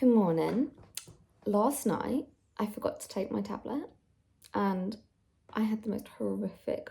Good morning. Last night, I forgot to take my tablet and I had the most horrific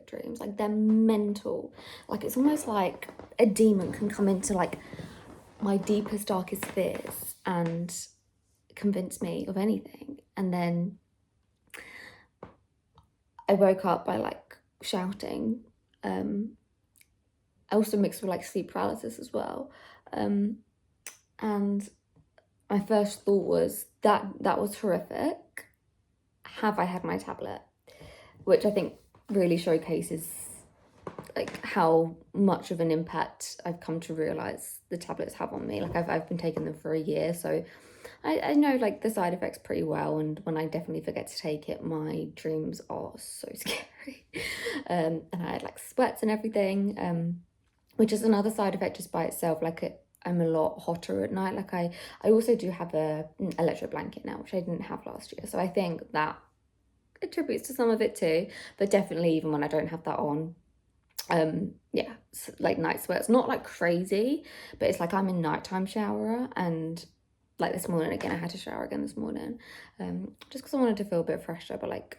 dreams. Like, they're mental. Like, it's almost like a demon can come into like my deepest, darkest fears and convince me of anything. And then I woke up by like shouting. I also mixed with like sleep paralysis as well. And my first thought was that was horrific. Have I had my tablet? Which I think really showcases like how much of an impact I've come to realize the tablets have on me. Like I've been taking them for a year, so I know like the side effects pretty well, and when I definitely forget to take it, my dreams are so scary. And I had like sweats and everything, which is another side effect just by itself. I'm a lot hotter at night. Like I also do have an electric blanket now, which I didn't have last year. So I think that attributes to some of it too, but definitely even when I don't have that on, yeah, like night sweats, not like crazy, but it's like I'm in nighttime shower, and like this morning again, I had to shower again this morning, just because I wanted to feel a bit fresher. But like,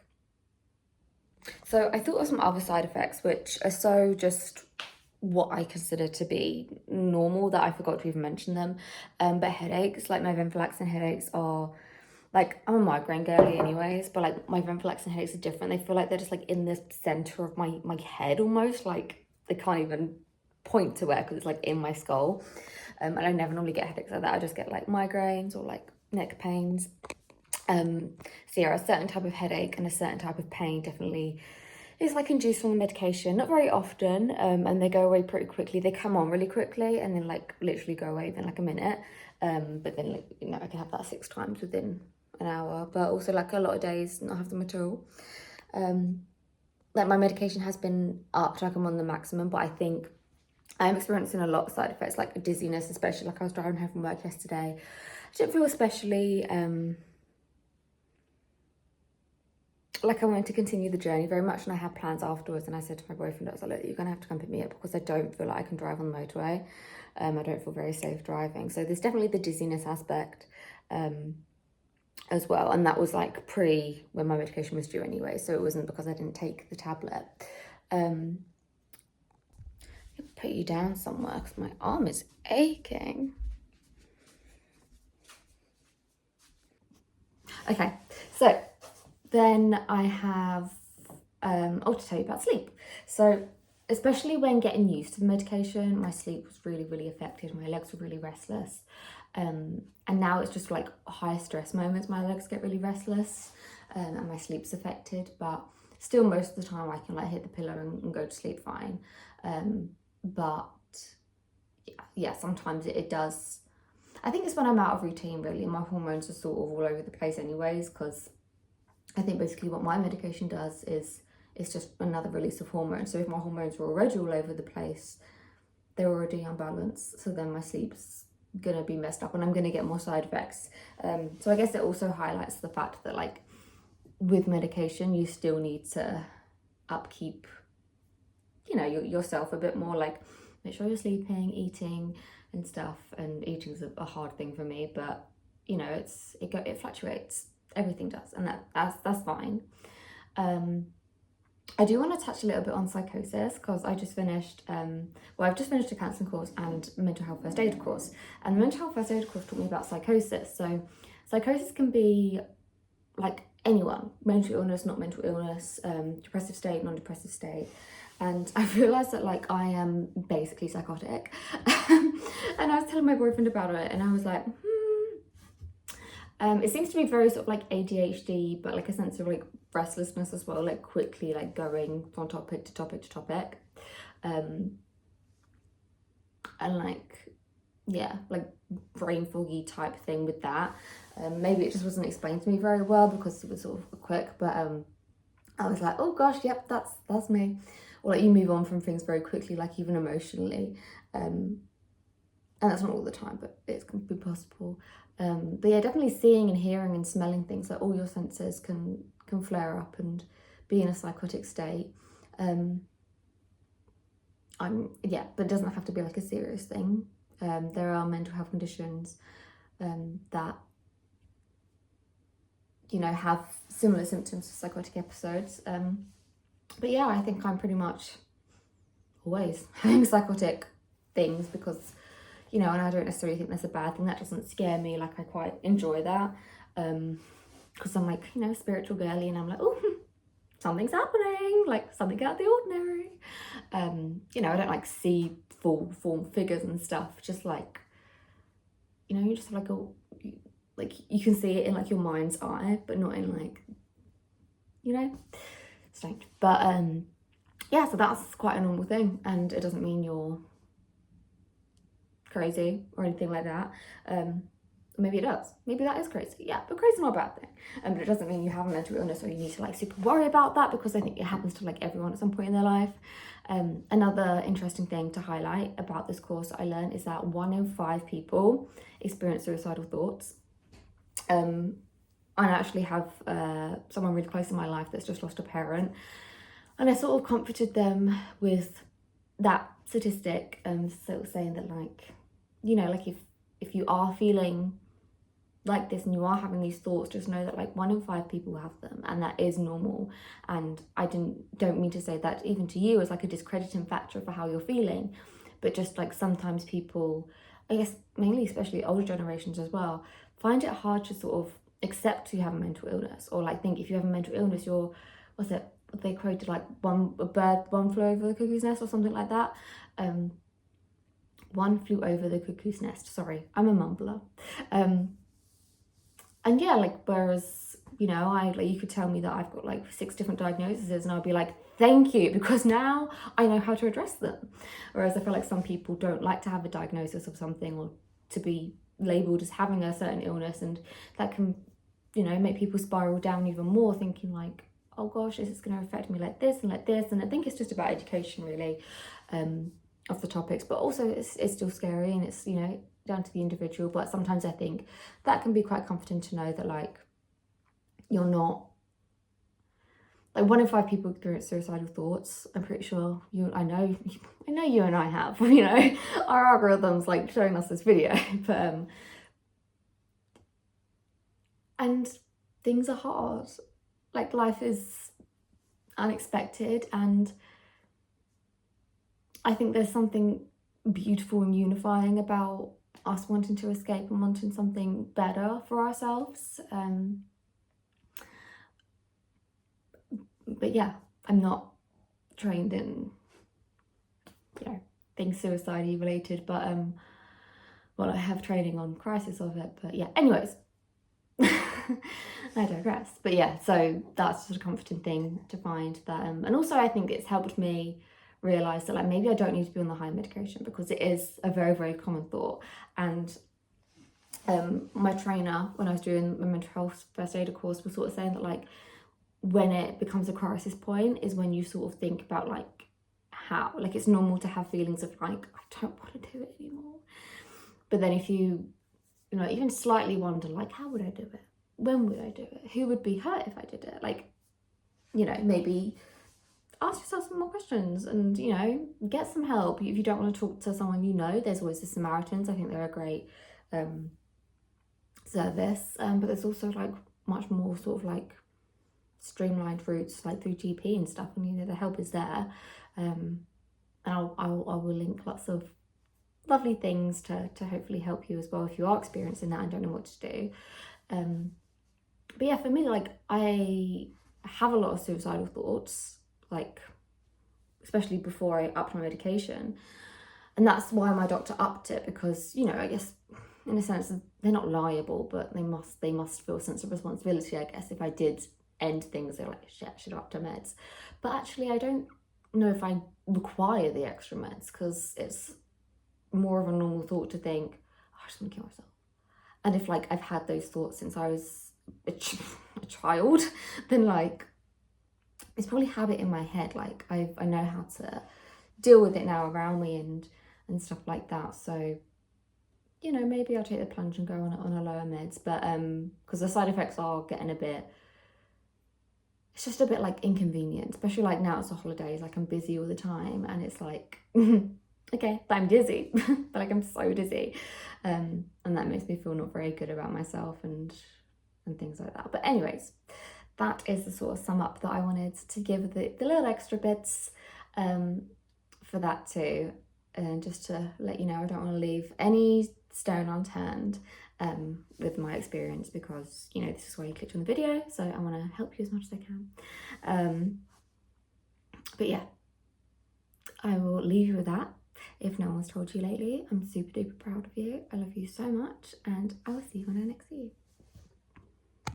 so I thought of some other side effects which are so just what I consider to be normal that I forgot to even mention them. But headaches, like my venlafaxine headaches are like, I'm a migraine girly anyways, but like my venlafaxine headaches are different. They feel like they're just like in the center of my head almost, like they can't even point to where because it's like in my skull. And I never normally get headaches like that. I just get like migraines or like neck pains. So yeah, a certain type of headache and a certain type of pain definitely is like induced from the medication. Not very often, and they go away pretty quickly. They come on really quickly and then like literally go away within like a minute. But then like, you know, I can have that 6 times within an hour, but also like a lot of days not have them at all. Like my medication has been up to like I'm on the maximum, but I think I'm experiencing a lot of side effects, like dizziness, especially. Like I was driving home from work yesterday. I didn't feel especially like I wanted to continue the journey very much, and I had plans afterwards, and I said to my boyfriend, I was like, look, you're gonna have to come pick me up because I don't feel like I can drive on the motorway. I don't feel very safe driving. So there's definitely the dizziness aspect as well, and that was like pre when my medication was due anyway, so it wasn't because I didn't take the tablet. Put you down somewhere because my arm is aching. Okay, so then I have to tell you about sleep. So especially when getting used to the medication, my sleep was really affected. My legs were really restless, and now it's just like high stress moments my legs get really restless, and my sleep's affected. But still, most of the time I can like hit the pillow and go to sleep fine. But yeah, sometimes it does. I think it's when I'm out of routine, really. My hormones are sort of all over the place anyways, because I think basically what my medication does is it's just another release of hormones. So if my hormones are already all over the place, they're already unbalanced, so then my sleep's gonna be messed up and I'm gonna get more side effects. So I guess it also highlights the fact that like with medication you still need to upkeep, you know, yourself a bit more, like make sure you're sleeping, eating and stuff. And eating's a hard thing for me, but you know, it fluctuates. Everything does, and that's fine. I do want to touch a little bit on psychosis because I just finished I've just finished a counselling course and mental health first aid course, and the mental health first aid course taught me about psychosis. So psychosis can be like anyone, mental illness, not mental illness, depressive state, non-depressive state. And I realised that like I am basically psychotic. And I was telling my boyfriend about it and I was like, it seems to be very sort of like ADHD, but like a sense of like restlessness as well, like quickly like going from topic to topic to topic. And like, yeah, like brain foggy type thing with that. Maybe it just wasn't explained to me very well because it was sort of quick, but I was like, oh gosh, yep, that's me. Or like you move on from things very quickly, like even emotionally. And that's not all the time, but it can be possible. But yeah, definitely seeing and hearing and smelling things, like all your senses can flare up and be in a psychotic state. But it doesn't have to be like a serious thing. There are mental health conditions that, you know, have similar symptoms to psychotic episodes. But yeah, I think I'm pretty much always having psychotic things because, you know, and I don't necessarily think that's a bad thing. That doesn't scare me. Like, I quite enjoy that. Because I'm like, you know, spiritual girly, and I'm like, oh, something's happening, like something out of the ordinary. You know, I don't like see full form figures and stuff, just like, you know, you just have like you can see it in like your mind's eye, but not in like, you know, strange. But yeah, so that's quite a normal thing, and it doesn't mean you're crazy or anything like that. Maybe it does. Maybe that is crazy. Yeah, but crazy's not a bad thing. But it doesn't mean you have a mental illness or you need to like super worry about that, because I think it happens to like everyone at some point in their life. Another interesting thing to highlight about this course I learned is that 1 in 5 people experience suicidal thoughts. I actually have someone really close in my life that's just lost a parent, and I sort of comforted them with that statistic, sort of saying that, like, you know, like if you are feeling like this and you are having these thoughts, just know that like 1 in 5 people have them, and that is normal. And I don't mean to say that even to you as like a discrediting factor for how you're feeling, but just like sometimes people, I guess mainly especially older generations as well, find it hard to sort of accept you have a mental illness, or like think if you have a mental illness you're, what's it, they quoted like one flew over the cuckoo's nest or something like that. One flew over the cuckoo's nest, sorry, I'm a mumbler. And yeah, like, whereas, you know, like, you could tell me that I've got like 6 different diagnoses and I'll be like, thank you, because now I know how to address them. Whereas I feel like some people don't like to have a diagnosis of something or to be labelled as having a certain illness, and that can, you know, make people spiral down even more, thinking like, oh gosh, is this going to affect me like this and like this? And I think it's just about education really, of the topics, but also it's still scary, and it's, you know, down to the individual. But sometimes I think that can be quite comforting to know that like you're not, like 1 in 5 people experience suicidal thoughts. I'm pretty sure I know you and I have, you know, our algorithms like showing us this video. But and things are hard, like life is unexpected, and I think there's something beautiful and unifying about us wanting to escape and wanting something better for ourselves. But yeah, I'm not trained in, you know, things suicide related, but well, I have training on crisis of it. But yeah, anyways, I digress. But yeah, so that's just a comforting thing to find that, and also I think it's helped me realize that like maybe I don't need to be on the high medication, because it is a very, very common thought. And my trainer, when I was doing my mental health first aider course, was sort of saying that like when it becomes a crisis point is when you sort of think about like how, like, it's normal to have feelings of like, I don't want to do it anymore. But then if you know, even slightly wonder like, how would I do it? When would I do it? Who would be hurt if I did it? Like, you know, maybe ask yourself some more questions and, you know, get some help. If you don't want to talk to someone, you know, there's always the Samaritans. I think they're a great service, but there's also like much more sort of like streamlined routes like through GP and stuff, and, you know, the help is there. And I will link lots of lovely things to hopefully help you as well if you are experiencing that and don't know what to do. But yeah, for me, like, I have a lot of suicidal thoughts, like especially before I upped my medication, and that's why my doctor upped it, because, you know, I guess in a sense they're not liable, but they must feel a sense of responsibility, I guess. If I did end things, they're like, shit, I should have upped her meds. But actually I don't know if I require the extra meds, because it's more of a normal thought to think, oh, I just want to kill myself. And if like I've had those thoughts since I was a child, then like it's probably habit in my head. Like I know how to deal with it now around me and stuff like that. So, you know, maybe I'll take the plunge and go on a lower meds. But because the side effects are getting a bit, it's just a bit like inconvenient, especially like now it's the holidays, like I'm busy all the time, and it's like okay, but I'm dizzy. But like I'm so dizzy. And that makes me feel not very good about myself and things like that. But anyways, that is the sort of sum up that I wanted to give the little extra bits for that too. And just to let you know, I don't want to leave any stone unturned with my experience, because you know this is why you clicked on the video, so I want to help you as much as I can. But yeah, I will leave you with that. If no one's told you lately, I'm super duper proud of you. I love you so much, and I will see you when I next see you.